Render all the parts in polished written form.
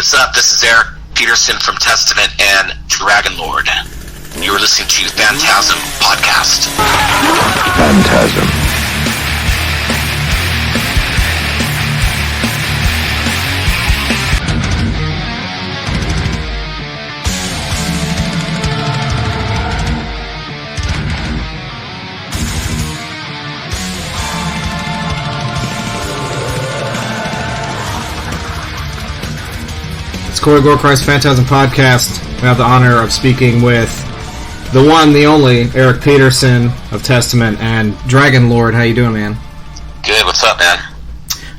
what's up? This is Eric Peterson from Testament and Dragonlord. You are listening to FANTASM Podcast. Phantasm. Gorechrist FANTASM Podcast. We have the honor of speaking with the one, the only, Eric Peterson of Testament and Dragonlord. How you doing, man? Good. What's up, man?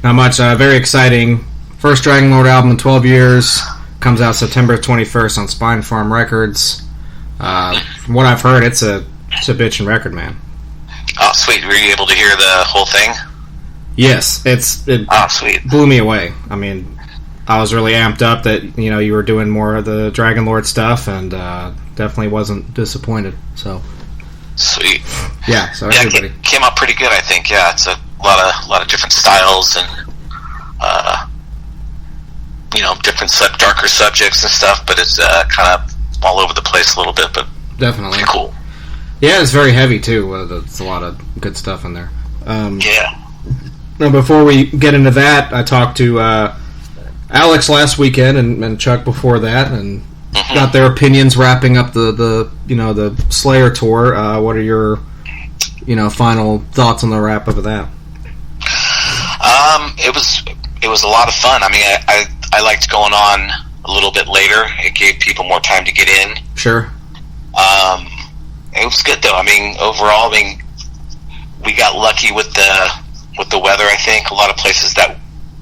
Not much. Very exciting. First Dragonlord album in 12 years. Comes out September 21st on Spinefarm Records. From what I've heard, it's a bitchin' record, man. Oh, sweet. Were you able to hear the whole thing? Yes. It sweet. Blew me away. I mean, I was really amped up that you were doing more of the Dragonlord stuff, and definitely wasn't disappointed. So sweet. Yeah. So everybody it came out pretty good, I think. Yeah, it's a lot of different styles and different darker subjects and stuff, but it's kind of all over the place a little bit, but definitely pretty cool. Yeah, it's very heavy too. There's a lot of good stuff in there. Yeah. Now, before we get into that, I talked to Alex last weekend and Chuck before that, and got their opinions wrapping up the Slayer tour. What are your final thoughts on the wrap up of that? It was a lot of fun. I mean, I liked going on a little bit later. It gave people more time to get in. Sure. It was good though. I mean, overall, we got lucky with the weather. I think a lot of places that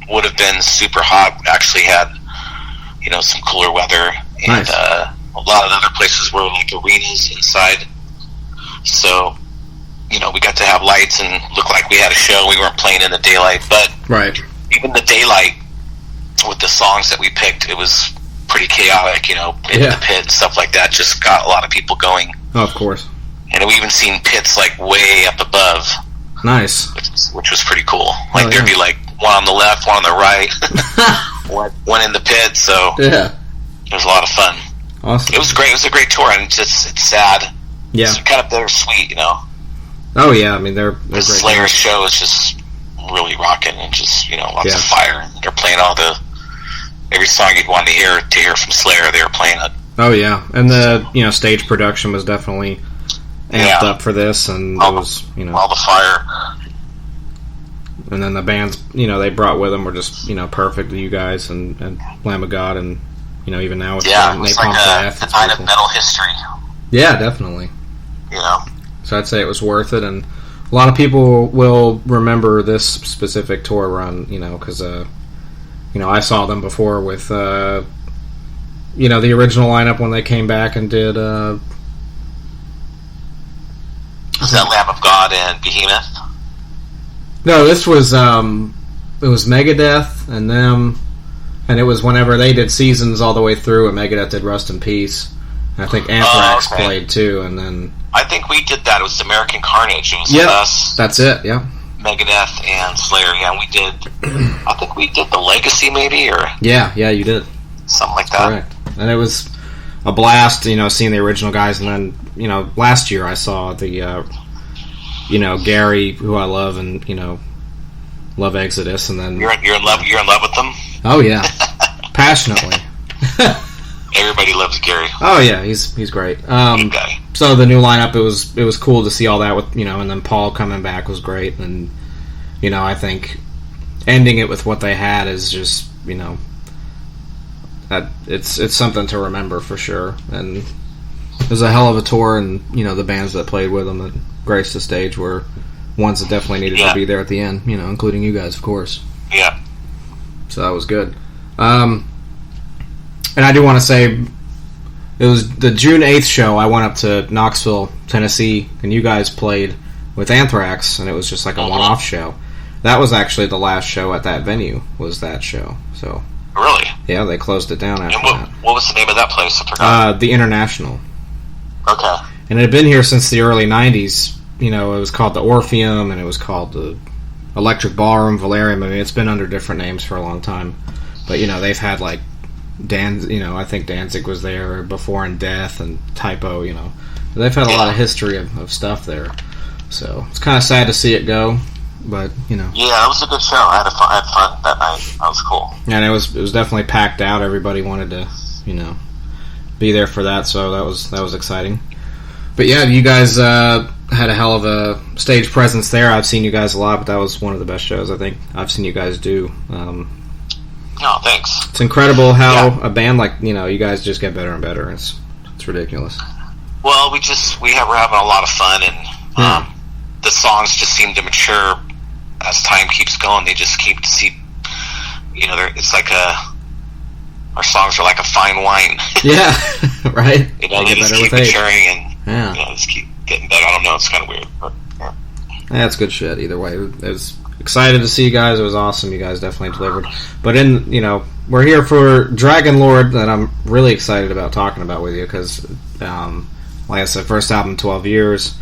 would have been super hot actually had some cooler weather, and nice. A lot of other places were like arenas inside, so we got to have lights and look like we had a show. We weren't playing in the daylight, but right, even the daylight with the songs that we picked, it was pretty chaotic, in the pit and stuff like that. Just got a lot of people going. Oh, of course. And we even seen pits like way up above. Nice. Which was pretty cool. Like there'd be like one on the left, one on the right, one in the pit. So yeah, it was a lot of fun. Awesome. It was great. It was a great tour, and it's sad. Yeah, it's kind of bittersweet, Oh yeah, I mean they're the great. Slayer's show is just really rocking, and just lots of fire. They're playing every song you'd want to hear from Slayer. They were playing it. Oh yeah, and the stage production was definitely amped up for this, and it was all the fire. And then the bands, they brought with them were just, perfect. You guys and Lamb of God, and even now with it's like a night of metal history. Yeah, definitely. So I'd say it was worth it, and a lot of people will remember this specific tour run, because I saw them before with the original lineup when they came back and did. Was that Lamb of God and Behemoth? No, this was it was Megadeth and them, and it was whenever they did Seasons all the way through, and Megadeth did Rust in Peace. And I think Anthrax played too, and then I think we did that. It was American Carnage. It was with us. That's it. Yeah. Megadeth and Slayer. Yeah, we did. I think we did the Legacy, maybe, or yeah, you did something like that. Correct. And it was a blast, seeing the original guys, and then last year I saw the. Gary, who I love, and love Exodus, and then you're in love with them. Oh yeah, passionately. Everybody loves Gary. Oh yeah, he's great. Good guy. So the new lineup, it was cool to see all that with and then Paul coming back was great, and I think ending it with what they had is just that it's something to remember for sure, and it was a hell of a tour, and the bands that played with them that graced the stage were ones that definitely needed to be there at the end, including you guys, of course. Yeah. So that was good. And I do want to say, it was the June 8th show. I went up to Knoxville, Tennessee, and you guys played with Anthrax, and it was just like a one-off show. That was actually the last show at that venue, was that show. So really? Yeah, they closed it down after that. What was the name of that place? I forgot. The International. Okay. And it had been here since the early 90s. It was called the Orpheum, and it was called the Electric Ballroom, Valerium. I mean, it's been under different names for a long time. But, they've had, like, I think Danzig was there before in Death, and Typo, they've had a lot of history of stuff there. So it's kind of sad to see it go, but Yeah, it was a good show. I had fun that night. That was cool. And it was definitely packed out. Everybody wanted to, be there for that, so that was exciting. But yeah, you guys had a hell of a stage presence there. I've seen you guys a lot, but that was one of the best shows I think I've seen you guys do. No, thanks. It's incredible how a band like you guys just get better and better. It's ridiculous. Well, we're having a lot of fun, and the songs just seem to mature as time keeps going. They just keep to see, it's like our songs are like a fine wine. Yeah, right. They just keep maturing and just keep getting better. I don't know. It's kind of weird, but that's good shit. Either way, it was excited to see you guys. It was awesome. You guys definitely delivered. But we're here for Dragonlord, that I'm really excited about talking about with you because, like I said, first album 12 years.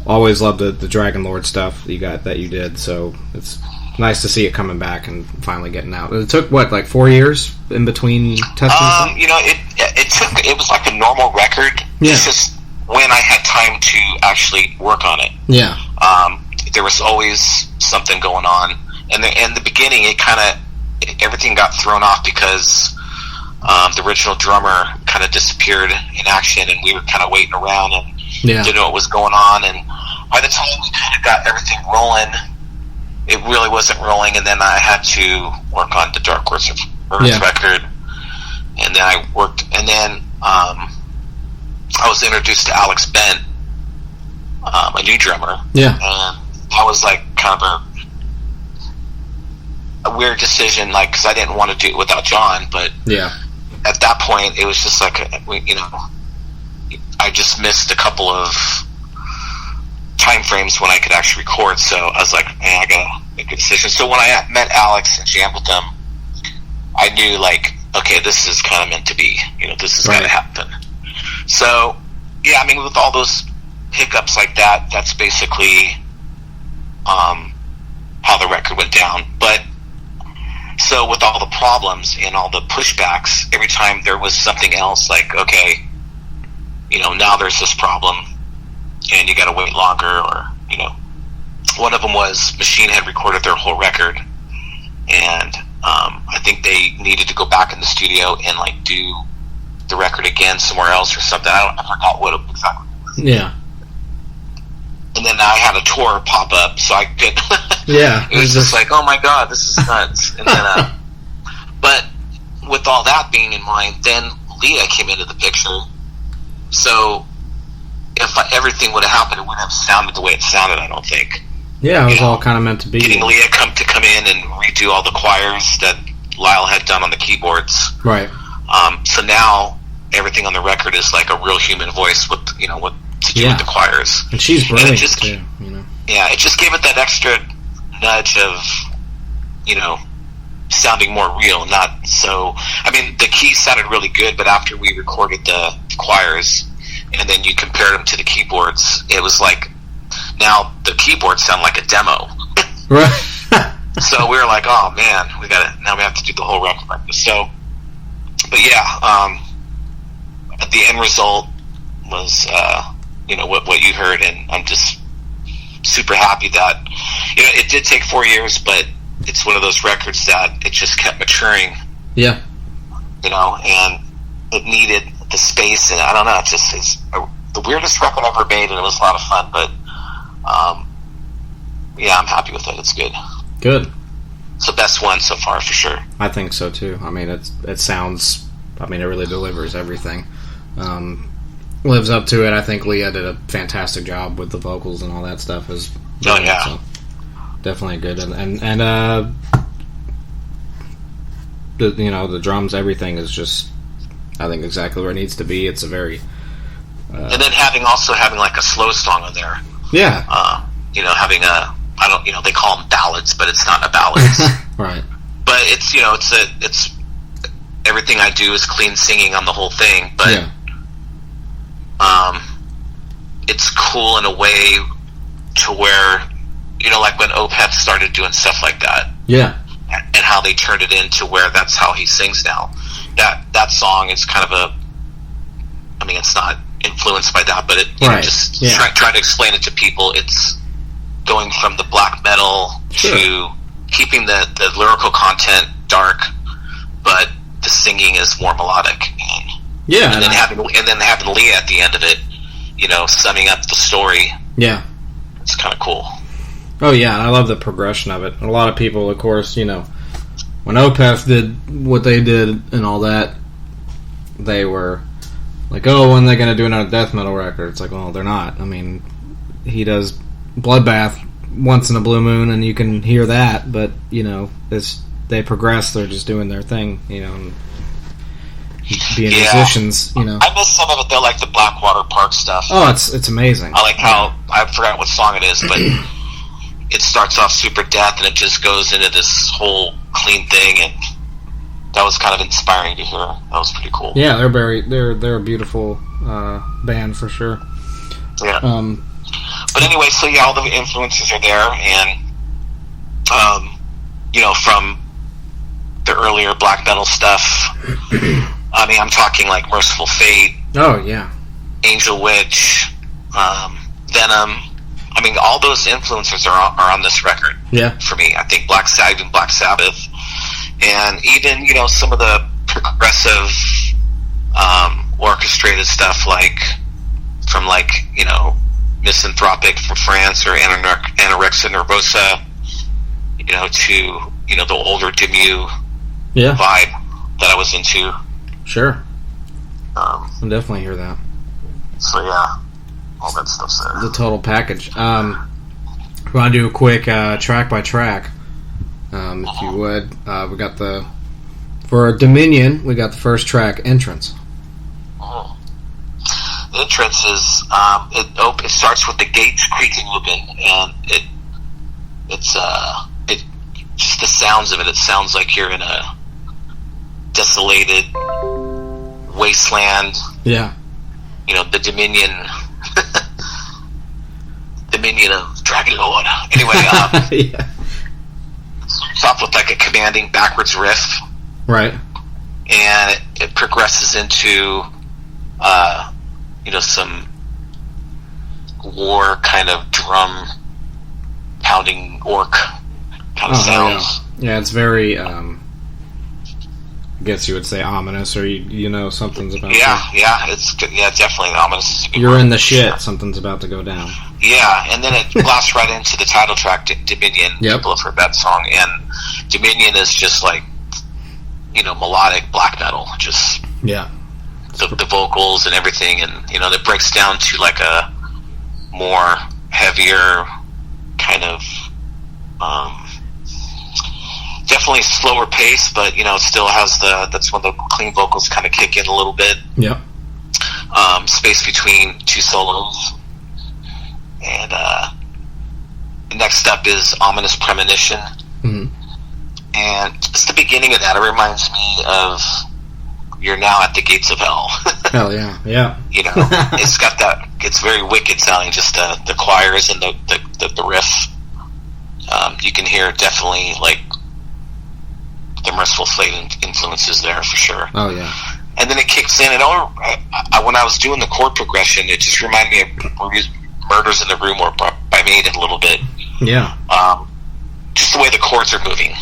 Always loved the Dragonlord stuff that you did. So it's nice to see it coming back and finally getting out. It took 4 years in between testing. It was like a normal record. Yeah. It's just when I had time to actually work on it. Yeah. There was always something going on. In the beginning, it kind of everything got thrown off because the original drummer kind of disappeared in action, and we were kind of waiting around and didn't know what was going on. And by the time we kind of got everything rolling, it really wasn't rolling. And then I had to work on the Dark Horse record, and then I worked, and then I was introduced to Alex Bent, a new drummer. Yeah. And that was like kind of a weird decision, because I didn't want to do it without John, but at that point it was just like I just missed a couple of time frames when I could actually record, so I was like, man, I gotta make a decision. So when I met Alex and jammed with him, I knew okay, this is kind of meant to be, this is gonna happen. So with all those hiccups like that, that's basically how the record went down. But so with all the problems and all the pushbacks, every time there was something else, okay, now there's this problem and you got to wait longer, or one of them was Machine had recorded their whole record, and I think they needed to go back in the studio and do the record again somewhere else or something. I forgot what exactly it was. Yeah. And then I had a tour pop up, so I could. It was just like, oh my god, this is nuts. And then, but with all that being in mind, then Leah came into the picture. So if everything would have happened, it wouldn't have sounded the way it sounded, I don't think. Yeah, it was all kind of meant to be. Getting Leah to come in and redo all the choirs that Lyle had done on the keyboards. Right. So now everything on the record is like a real human voice with to do with the choirs. And she's brilliant too. Yeah, it just gave it that extra nudge of sounding more real. Not so. I mean, the keys sounded really good, but after we recorded the choirs and then you compared them to the keyboards, it was like now the keyboards sound like a demo. Right. So we were like, oh man, now we have to do the whole record like this. So, but the end result was what you heard, and I'm just super happy that it did take 4 years, but it's one of those records that it just kept maturing. Yeah. And it needed the space, and I don't know, it's the weirdest record I've ever made, and it was a lot of fun, but I'm happy with it. It's good. Good. It's the best one so far, for sure. I think so too. I mean, it sounds, it really delivers everything. Lives up to it. I think Leah did a fantastic job with the vocals and all that stuff. So definitely good. And the drums, everything is just, I think, exactly where it needs to be. It's a very and then having like a slow song on there. Yeah. Having they call them ballads, but it's not a ballad. Right. But it's it's everything I do is clean singing on the whole thing, but it's cool in a way to where like when Opeth started doing stuff like that, and how they turned it into where that's how he sings now. That song is kind of it's not influenced by that, but trying to explain it to people. It's going from the black metal to keeping the lyrical content dark, but the singing is more melodic. And then having Leah at the end of it, summing up the story. Yeah, it's kind of cool. Oh yeah, I love the progression of it. A lot of people, of course, when Opeth did what they did and all that, they were like, "Oh, when are they going to do another death metal record?" It's like, well, they're not. I mean, he does Bloodbath once in a blue moon, and you can hear that, but they progress. They're just doing their thing, and being musicians. I miss some of it though, like the Blackwater Park stuff. Oh, it's amazing. I like how I forgot what song it is, but it starts off super death, and it just goes into this whole clean thing, and that was kind of inspiring to hear. That was pretty cool. Yeah, they're a beautiful band for sure. Yeah. But anyway, so all the influences are there, and from the earlier black metal stuff. I'm talking like Merciful Fate. Oh yeah. Angel Witch, Venom. All those influences are on this record. Yeah. For me, I think Black Sabbath, and even some of the progressive, orchestrated stuff from Misanthropic from France or Anorexia Nervosa, to the older Demu vibe that I was into. Sure. I definitely hear that. So yeah, all that stuff's there. The total package. We want to do a quick track by track, if you would. We got for Dominion, we got the first track, Entrance. The entrance is it starts with the gates creaking open, and it's just the sounds of it. It sounds like you're in a desolated wasteland. Yeah. The Dominion of Dragonlord. Anyway, yeah. It's off with like a commanding backwards riff. Right. And it progresses into some war kind of drum pounding orc kind of sounds. Yeah, it's very I guess you would say ominous, or something's about it's definitely ominous. You're in the shit, something's about to go down. Yeah, and then it blasts right into the title track, Dominion. Yep. People have heard that song, and Dominion is just like melodic black metal, just the vocals and everything, and it breaks down to like a more heavier kind of definitely slower pace, but it still has that's when the clean vocals kind of kick in a little bit. Yep. Space between two solos, and next up is Ominous Premonition. Mm-hmm. And just the beginning of that, it reminds me of You're Now at the Gates of Hell. Hell yeah, yeah. It's got that. It's very wicked sounding. Just the choirs and the riff. You can hear definitely like the Merciful Fate influences there for sure. Oh yeah. And then it kicks in, and when I was doing the chord progression, it just reminded me of Murders in the Room or by Maiden a little bit. Yeah. Just the way the chords are moving.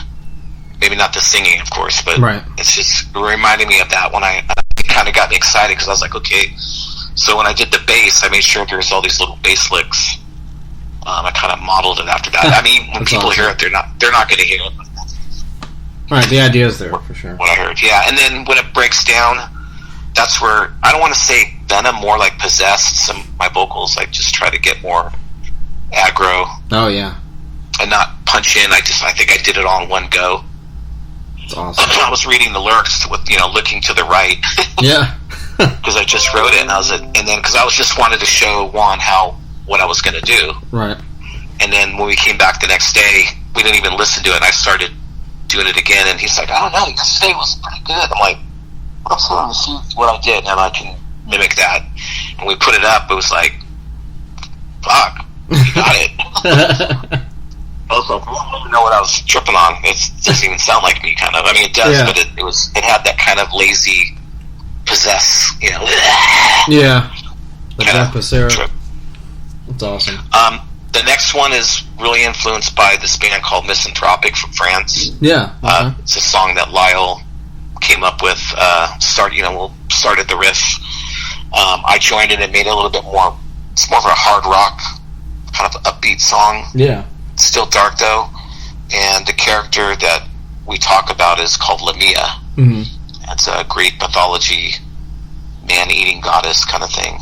Maybe not the singing, of course, but it's just reminding me of that. When it kind of got me excited because I was like, okay. So when I did the bass, I made sure there's all these little bass licks. I kind of modeled it after that. When people hear it, they're not going to hear it. Right, the idea is there for sure. What I heard, yeah. And then when it breaks down, that's where I don't want to say Venom, more like possessed. My vocals, I just try to get more aggro. Oh yeah. And not punch in. I think I did it all in one go. That's awesome. I was reading the lyrics with looking to the right. Yeah. Because I just wrote it, and then because I was just wanted to show Juan what I was going to do. Right. And then when we came back the next day, we didn't even listen to it. And I started doing it again, and he's like, "I don't know, yesterday was pretty good." I'm like, "Let's see what I did, and I can mimic that." And we put it up. It was like, "Fuck, you got it." I was like, I don't even know what I was tripping on. It doesn't even sound like me, kind of. It does, but it had that kind of lazy possess, Yeah. The kinda Jeff Becerra. trip. That's awesome. The next one is really influenced by this band called Misanthropic from France. Yeah. Okay. It's a song that Lyle came up with, started the riff. I joined it and made it a little bit more, it's more of a hard rock, kind of upbeat song. Yeah. It's still dark though. And the character that we talk about is called Lamia. Mm-hmm. It's a Greek mythology, man-eating goddess kind of thing.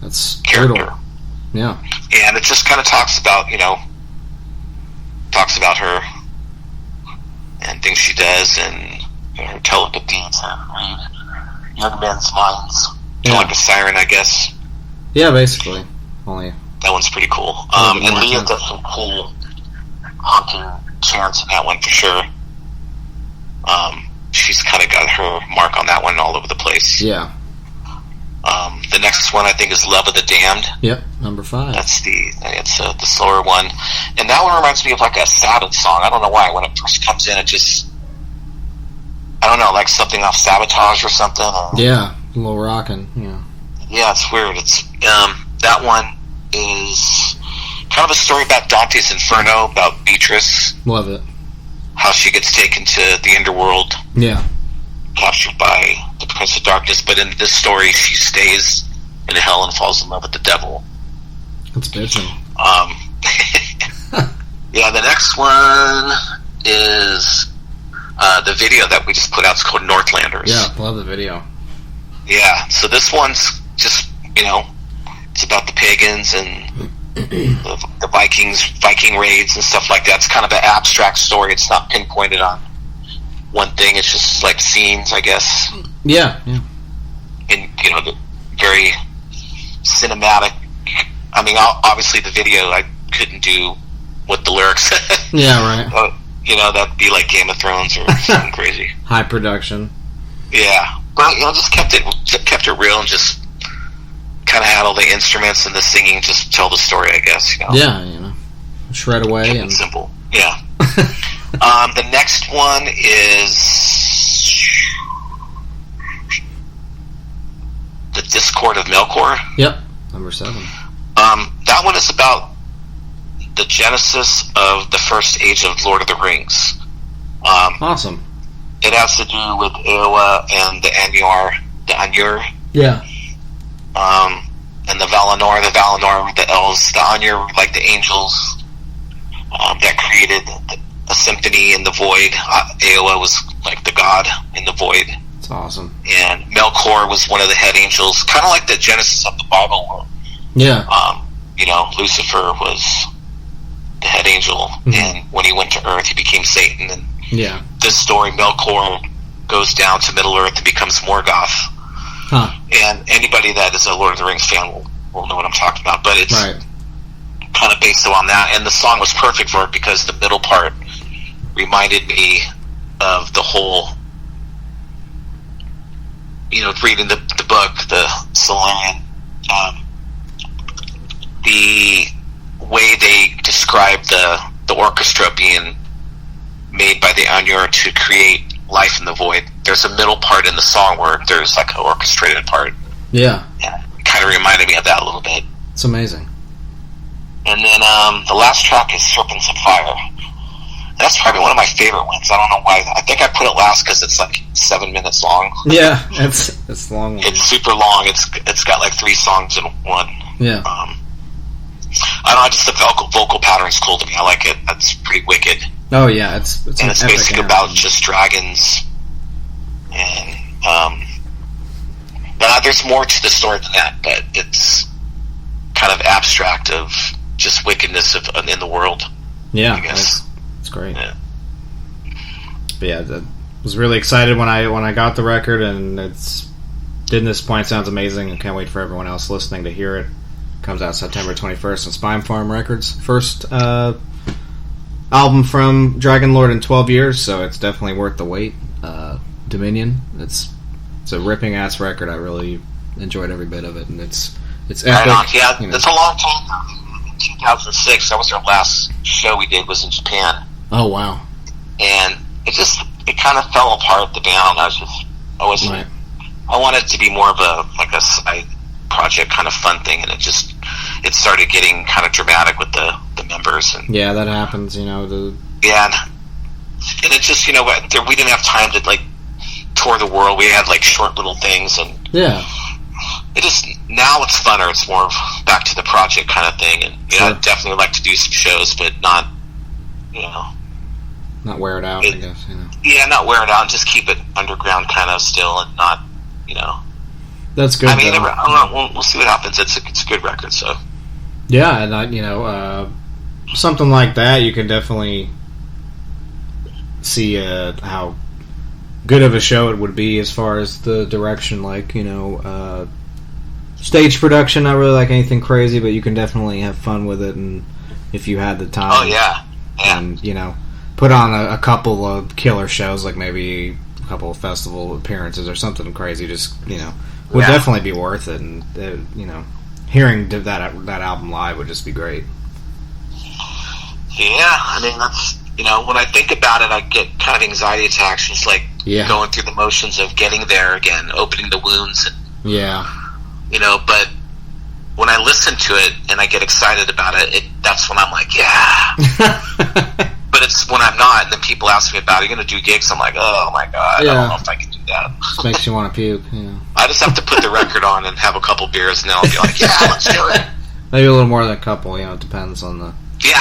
That's Character. brutal. Yeah. And it just kind of talks about her and things she does and her telepathy to read young men's minds. Yeah. Like a siren, I guess. Yeah, basically. Only. That one's pretty cool. And Leah does some cool honking chants in that one for sure. She's kind of got her mark on that one all over the place. Yeah. The next one I think is Love of the Damned. Yep, number 5. That's the slower one, and that one reminds me of like a Sabbath song. I don't know why. When it first comes in, it just, I don't know, like something off Sabotage or something. Yeah, a little rockin'. Yeah. Yeah, it's weird. It's that one is kind of a story about Dante's Inferno, about Beatrice. Love it. How she gets taken to the underworld. Yeah. Captured by the Prince of Darkness, but in this story she stays in hell and falls in love with the devil. That's bitchin'. Yeah, the next one is the video that we just put out. It's called Northlanders. Yeah, love the video. Yeah, so this one's just, it's about the pagans and the Viking raids and stuff like that. It's kind of an abstract story. It's not pinpointed on one thing. It's just like scenes, I guess. Yeah, yeah. And the very cinematic. I mean, obviously the video I couldn't do with the lyrics. Yeah, right. That'd be like Game of Thrones or something crazy. High production. Yeah, but just kept it real and just kind of had all the instruments and the singing just tell the story, I guess. Yeah, shred away kept and it simple. Yeah. The next one is The Discord of Melkor. Yep, number 7. That one is about the genesis of the first age of Lord of the Rings. Awesome. It has to do with Eowa and the Ainur. Yeah. And the Valinor were the elves. The Ainur were like the angels that created a symphony in the void. Eowa was like the god in the void. That's awesome. And Melkor was one of the head angels, kind of like the genesis of the Bible. Yeah. Lucifer was the head angel, and when he went to Earth, he became Satan. And yeah. This story, Melkor goes down to Middle Earth and becomes Morgoth. Huh. And anybody that is a Lord of the Rings fan will know what I'm talking about. But it's kind of based on that, and the song was perfect for it because the middle part reminded me of the whole, reading the book, the Silmarillion, the way they describe the orchestra being made by the Ainur to create life in the void. There's a middle part in the song where there's like an orchestrated part. Yeah. It kind of reminded me of that a little bit. It's amazing. And then the last track is Serpents of Fire. That's probably one of my favorite ones. I don't know why. I think I put it last because it's like 7 minutes long. Yeah, it's long. It's super long. It's got like 3 songs in one. Yeah. I don't know. Just the vocal pattern's cool to me. I like it. That's pretty wicked. Oh yeah, it's and it's basically about just dragons. And there's more to the story than that, but it's kind of abstract of just wickedness in the world. Yeah, I guess. It's great. Yeah. But yeah, I was really excited when I got the record, and it's didn't disappoint. Sounds amazing. I can't wait for everyone else listening to hear it. Comes out September 21st on Spinefarm Records. First album from Dragonlord in 12 years, so it's definitely worth the wait. Dominion. It's a ripping ass record. I really enjoyed every bit of it, and it's epic. Right on. Yeah, it's a long time. In 2006, that was our last show we did was in Japan. Oh wow! And it kind of fell apart. The band. I wasn't I wanted it to be more of a side project kind of fun thing, and it started getting kind of dramatic with the members. And yeah, that happens, and it just, we didn't have time to like tour the world. We had like short little things, and now it's funner. It's more of back to the project kind of thing, and I'd definitely like to do some shows, but not not wear it out, I guess. Yeah, not wear it out, and just keep it underground kind of still, and not, That's good. I mean, we'll see what happens. It's a good record, so. Yeah, and something like that, you can definitely see how good of a show it would be as far as the direction, like, stage production, not really like anything crazy, but you can definitely have fun with it, and if you had the time. Oh, yeah. And, put on a couple of killer shows, like maybe a couple of festival appearances or something crazy, just, would definitely be worth it, and, hearing that album live would just be great. Yeah, I mean, that's, when I think about it, I get kind of anxiety attacks, just like going through the motions of getting there again, opening the wounds, and, but when I listen to it and I get excited about it, that's when I'm like, yeah. But it's when I'm not, and then people ask me about, are you going to do gigs? I'm like, oh my God, I don't know if I can do that. Just makes you want to puke, I just have to put the record on and have a couple beers, and then I'll be like, yeah, let's do it. Maybe a little more than a couple, it depends on the... Yeah.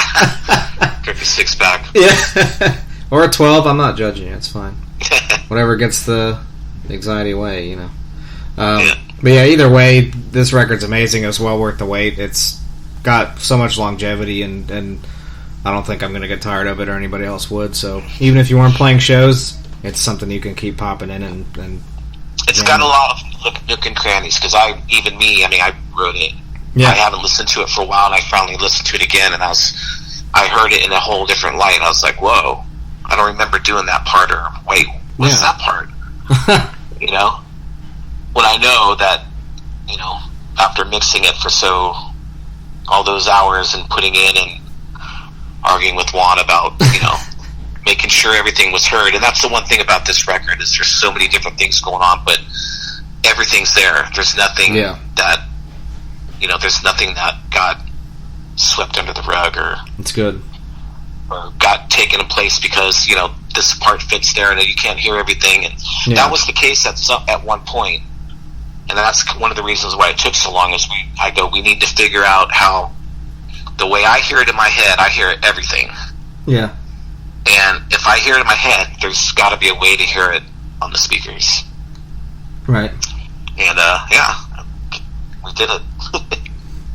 Drink a 6-pack. Yeah. Or a 12, I'm not judging you, it's fine. Whatever gets the anxiety away, But yeah, either way, this record's amazing. It was well worth the wait. It's got so much longevity, and I don't think I'm going to get tired of it, or anybody else would. So even if you weren't playing shows, it's something you can keep popping in and it's got a lot of nook and crannies, because I wrote it. I haven't listened to it for a while, and I finally listened to it again, and I heard it in a whole different light. I was like, whoa, I don't remember doing that part, or wait, what's that part? When I know that, after mixing it for all those hours and putting in and arguing with Juan about, making sure everything was heard. And that's the one thing about this record, is there's so many different things going on, but everything's there. There's nothing that, there's nothing that got swept under the rug, or it's good, or got taken in place because, this part fits there and you can't hear everything. And that was the case at one point. And that's one of the reasons why it took so long, is we need to figure out how, the way I hear it in my head, I hear everything. Yeah. And if I hear it in my head, there's got to be a way to hear it on the speakers. Right. And, we did it.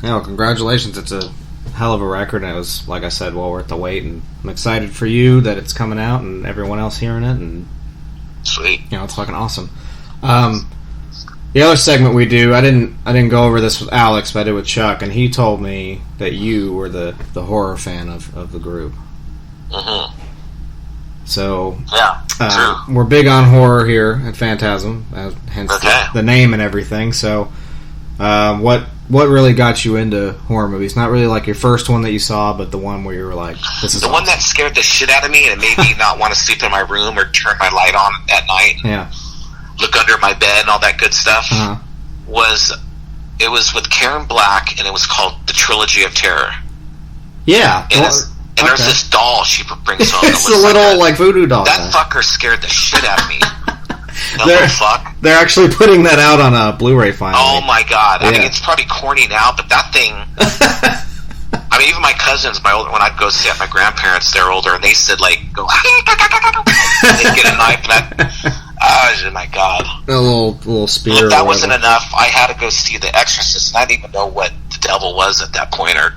Yeah, well, congratulations. It's a hell of a record, and it was, like I said, well worth the wait, and I'm excited for you that it's coming out and everyone else hearing it, and sweet. It's fucking awesome. The other segment we do, I didn't go over this with Alex, but I did with Chuck, and he told me that you were the horror fan of the group. Mm-hmm. So, true. We're big on horror here at Phantasm, hence the name and everything. So, what really got you into horror movies? Not really like your first one that you saw, but the one where you were like, this is the one that scared the shit out of me and made me not want to sleep in my room or turn my light on at night. Yeah. Look under my bed and all that good stuff. Was with Karen Black, and it was called The Trilogy of Terror. Yeah. And there's this doll she brings home. It's a little like voodoo doll. That fucker scared the shit out of me. Little fuck. They're actually putting that out on a Blu-ray finally. Oh my God. I mean, it's probably corny now, but that thing... I mean, even my cousins, when I'd go see at my grandparents, they're older, and they said, like, go... they'd get a knife, and oh my God. A little spear. If that wasn't enough, I had to go see The Exorcist, and I didn't even know what the devil was at that point, or,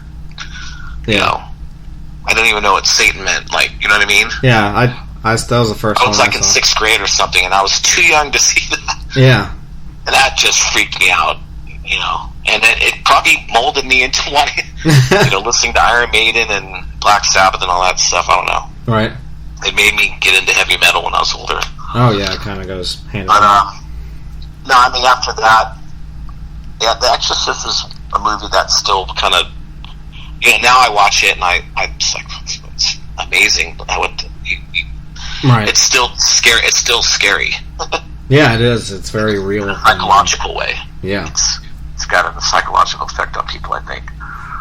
I didn't even know what Satan meant, like, you know what I mean? Yeah, that was the first one I was like in 6th grade or something, and I was too young to see that. Yeah. And that just freaked me out, and it probably molded me into wanting, listening to Iron Maiden and Black Sabbath and all that stuff, I don't know. Right. It made me get into heavy metal when I was older. Oh, yeah, it kind of goes hand in hand. No, I mean, after that, The Exorcist is a movie that's still kind of, now I watch it and I'm just like, it's amazing. Right. It's still scary. It's still scary. Yeah, it is. It's very real. Psychological way. Yeah. It's got a psychological effect on people, I think.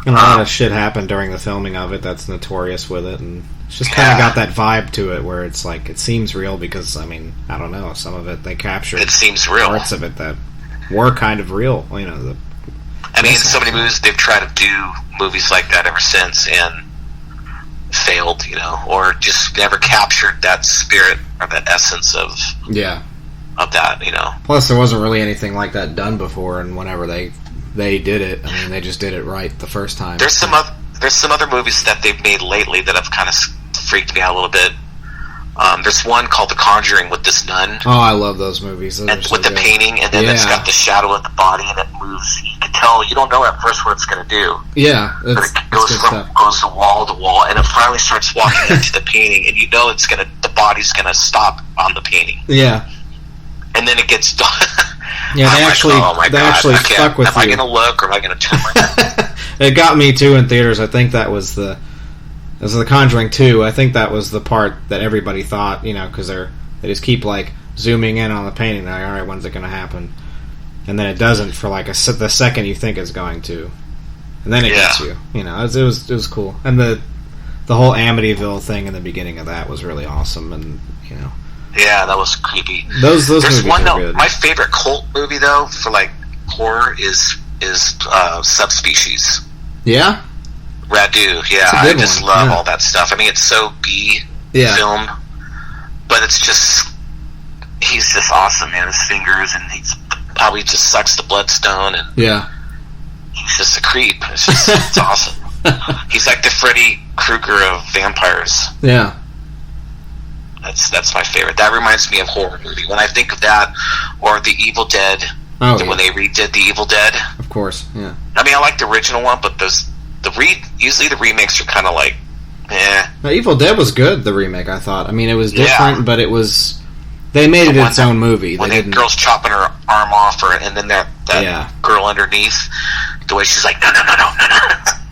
And a lot of shit happened during the filming of it that's notorious with it, and it's just kind of got that vibe to it where it's like, it seems real because, I mean, I don't know, some of it they captured. It seems real. Parts of it that were kind of real, you know. I mean, so many movies, they've tried to do movies like that ever since, and failed, you know, or just never captured that spirit or that essence of that, you know. Plus, there wasn't really anything like that done before, and whenever they did it, I mean, they just did it right the first time. There's some other movies that they've made lately that have kind of freaked me out a little bit. There's one called The Conjuring with this nun. Oh, I love those movies. Those and with the painting, and then it's got the shadow of the body, and it moves. You can tell, you don't know at first what it's going to do. Yeah, but it goes to wall to wall, and it finally starts walking into the painting, and you know the body's going to stop on the painting. Yeah. And then it gets done. Yeah, they actually stuck with you. Am I going to look, or am I going to turn my head? It got me too in theaters. I think that was The Conjuring 2. I think that was the part that everybody thought, you know, because they just keep like zooming in on the painting. They're like, all right, when's it going to happen? And then it doesn't for like the second you think it's going to, and then it gets you. You know, it was cool. And the whole Amityville thing in the beginning of that was really awesome, and you know. Yeah, that was creepy. There's movies one are good. My favorite cult movie though for like horror is Subspecies. Yeah. Radu, yeah, I just love all that stuff. I mean, it's so B film, but it's just, he's just awesome, man. His fingers, and how he just sucks the bloodstone, and he's just a creep. It's just, it's awesome. He's like the Freddy Krueger of vampires. Yeah, that's my favorite. That reminds me of horror movie when I think of that, or The Evil Dead. When they redid The Evil Dead, of course. Yeah, I mean, I like the original one, but usually the remakes are kind of like, Now, Evil Dead was good, the remake, I thought. I mean, it was different, but it was... They made it its own movie. When the girl's chopping her arm off, and then that girl underneath, the way she's like, no.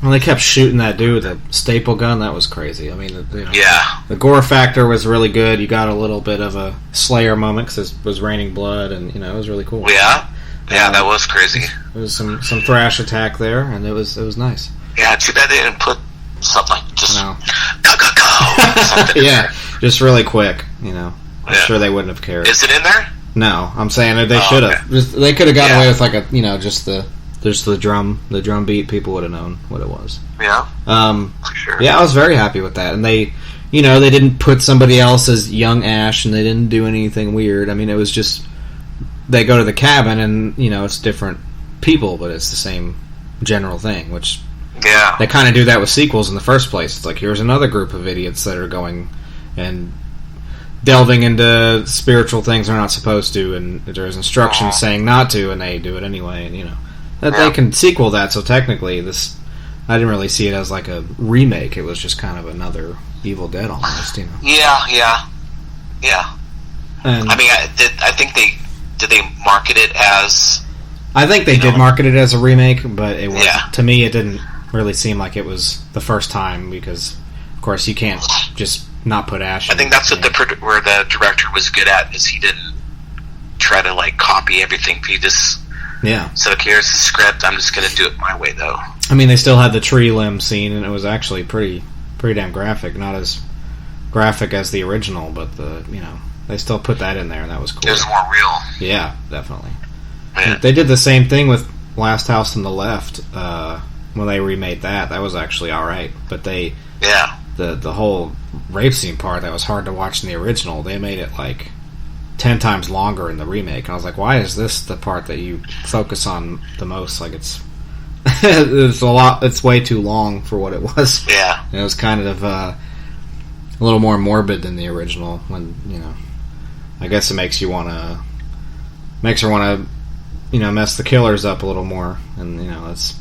Well, they kept shooting that dude with a staple gun. That was crazy. I mean, the gore factor was really good. You got a little bit of a Slayer moment because it was raining blood, and, you know, it was really cool. Yeah, that was crazy. There was some thrash attack there, and it was nice. Yeah, too bad they didn't put something like just go. Yeah, just really quick, you know. I'm sure they wouldn't have cared. Is it in there? No, I'm saying they should have. Okay. They could have gotten away with like a, you know, just the drum beat. People would have known what it was. Yeah. For sure. Yeah, I was very happy with that, and they, you know, they didn't put somebody else as young Ash, and they didn't do anything weird. I mean, it was just they go to the cabin, and you know, it's different people, but it's the same general thing, which. Yeah. They kind of do that with sequels in the first place. It's like, here's another group of idiots that are going and delving into spiritual things they're not supposed to, and there's instructions saying not to, and they do it anyway, and, you know. They can sequel that, so technically, I didn't really see it as like a remake. It was just kind of another Evil Dead almost, you know. Yeah. And I mean, I think did they market it as... I think they did market it as a remake, but it was to me, it didn't really seem like it was the first time, because of course you can't just not put Ash in. I think that's where the director was good at, is he didn't try to like copy everything. He just said, okay, here's the script, I'm just going to do it my way though. I mean, they still had the tree limb scene, and it was actually pretty damn graphic. Not as graphic as the original, but they still put that in there, and that was cool. It was more real. Yeah, definitely. Yeah. They did the same thing with Last House on the Left. When they remade that was actually alright. But the whole rape scene part that was hard to watch in the original, they made it like 10 times longer in the remake. And I was like, why is this the part that you focus on the most? Like, it's it's way too long for what it was. Yeah. And it was kind of a little more morbid than the original, when, you know, I guess it makes her want to, you know, mess the killers up a little more, and, you know, it's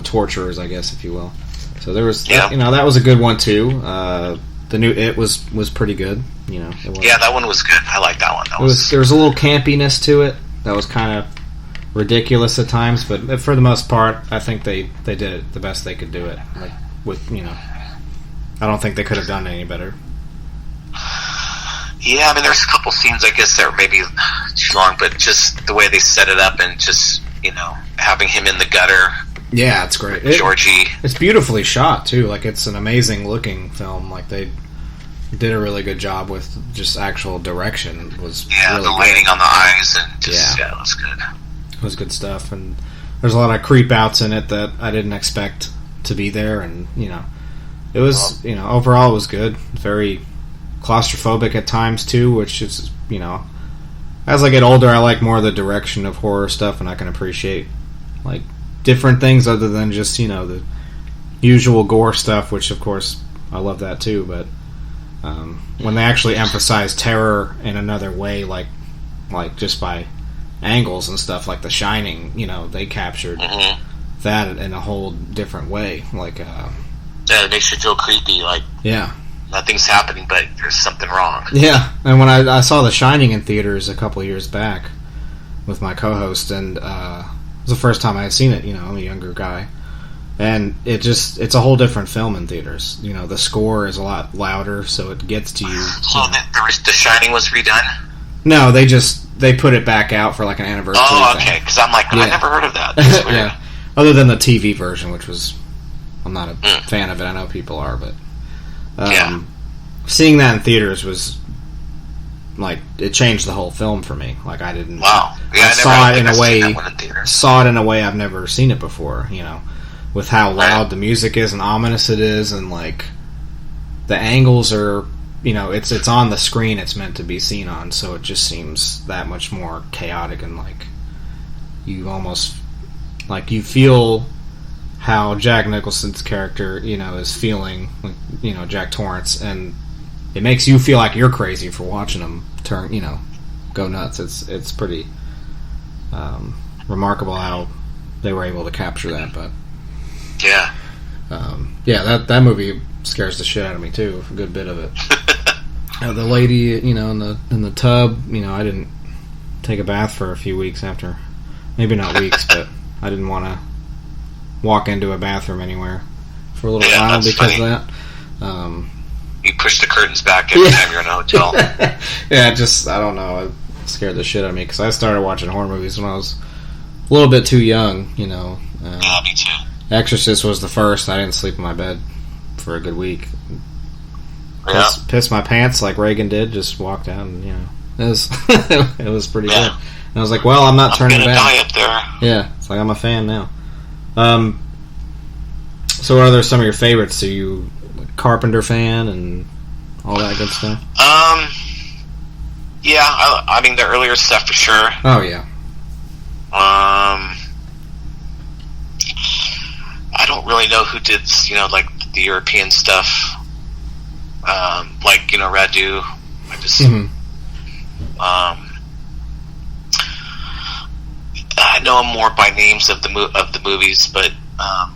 torturers, I guess, if you will. So there was, you know, that was a good one too. The new It was pretty good, you know. That one was good. I like that one. There was a little campiness to it that was kind of ridiculous at times, but for the most part, I think they did it the best they could do it. Like, with, you know, I don't think they could have done it any better. Yeah, I mean, there's a couple scenes, I guess, that were maybe too long, but just the way they set it up and just, having him in the gutter. Yeah, it's great. Georgie. It's beautifully shot, too. Like, it's an amazing looking film. Like, they did a really good job with just actual direction. It was really the lighting good on the eyes and just, it was good. It was good stuff, and there's a lot of creep outs in it that I didn't expect to be there, and, it was, overall it was good. Very claustrophobic at times, too, which is, as I get older, I like more of the direction of horror stuff, and I can appreciate, like, different things other than just, the usual gore stuff, which, of course, I love that, too, but when they actually emphasize terror in another way, like just by angles and stuff, like The Shining, they captured that in a whole different way. Like, it makes you feel creepy, like, nothing's happening, but there's something wrong. Yeah, and when I saw The Shining in theaters a couple years back with my co-host, and it was the first time I had seen it, I'm a younger guy. And it's a whole different film in theaters. The score is a lot louder, so it gets to you. So The Shining was redone? No, they put it back out for like an anniversary. Oh, okay. Because I'm like, I never heard of that. That's weird. Yeah. Other than the TV version, which was, I'm not a fan of it. I know people are, but seeing that in theaters was like, it changed the whole film for me. Like, I didn't. Wow. Yeah, I saw it in a way I've never seen it before. With how loud the music is and ominous it is, and like the angles are, it's on the screen it's meant to be seen on, so it just seems that much more chaotic, and like you almost like you feel how Jack Nicholson's character, is feeling, like, Jack Torrance, and it makes you feel like you're crazy for watching him turn, go nuts. It's pretty remarkable how they were able to capture that, but. Yeah. That movie scares the shit out of me too. A good bit of it. The lady, in the tub. I didn't take a bath for a few weeks after. Maybe not weeks, but I didn't want to walk into a bathroom anywhere for a little while because of that. You push the curtains back every time you're in a hotel. I don't know. It scared the shit out of me because I started watching horror movies when I was a little bit too young. Yeah, me too. Exorcist was the first. I didn't sleep in my bed for a good week. Pissed my pants like Reagan did. Just walked out, and it was it was pretty good. And I was like, well, I'm not turning back. Die up there. Yeah, it's like I'm a fan now. So, what are some of your favorites? Are you a Carpenter fan and all that good stuff? Yeah, I mean the earlier stuff for sure. Oh yeah. I don't really know who did, like the European stuff, like Radu. I just, I know him more by names of the movies, but I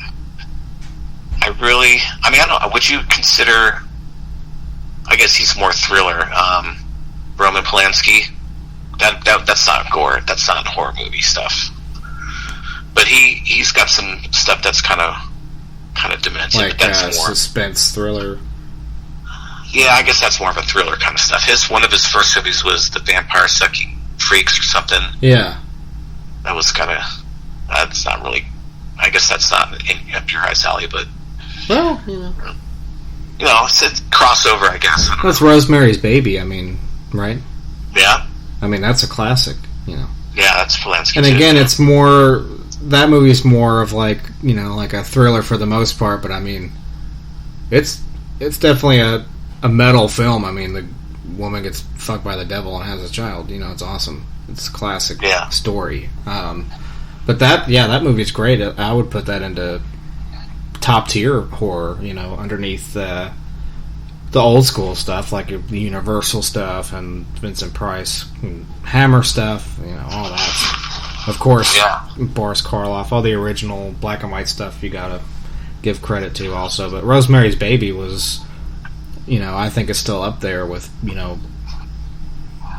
don't know. Would you consider? I guess he's more thriller. Roman Polanski. That's not gore. That's not horror movie stuff. But he's got some stuff that's kind of demented. Like but that's more suspense thriller. Yeah, I guess that's more of a thriller kind of stuff. One of his first movies was The Vampire Sucking Freaks or something. Yeah, that was that's not really. I guess that's not up your guys' alley, but well, it's a crossover, I guess. That's Rosemary's Baby. I mean, right? Yeah. I mean, that's a classic. Yeah, that's Polanski. And again, it's more. That movie's more of like like a thriller for the most part, but I mean, it's definitely a metal film. I mean, the woman gets fucked by the devil and has a child. It's awesome. It's a classic story. But that movie's great. I would put that into top tier horror. Underneath the old school stuff like the Universal stuff and Vincent Price, and Hammer stuff. All that. Of course, Boris Karloff, all the original black and white stuff you gotta give credit to also. But Rosemary's Baby was, I think it's still up there with,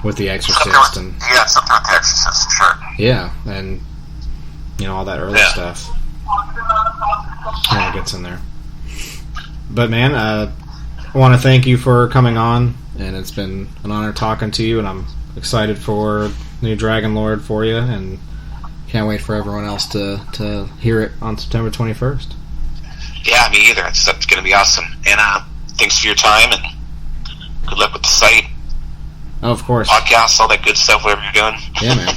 with The Exorcist. Something with The Exorcist, sure. Yeah, and, all that early stuff. It gets in there. But man, I want to thank you for coming on and it's been an honor talking to you, and I'm excited for new Dragonlord for you, and can't wait for everyone else to hear it on September 21st. Yeah, me either. It's going to be awesome. And thanks for your time, and good luck with the site. Oh, of course. Podcasts, all that good stuff, whatever you're doing. Yeah, man.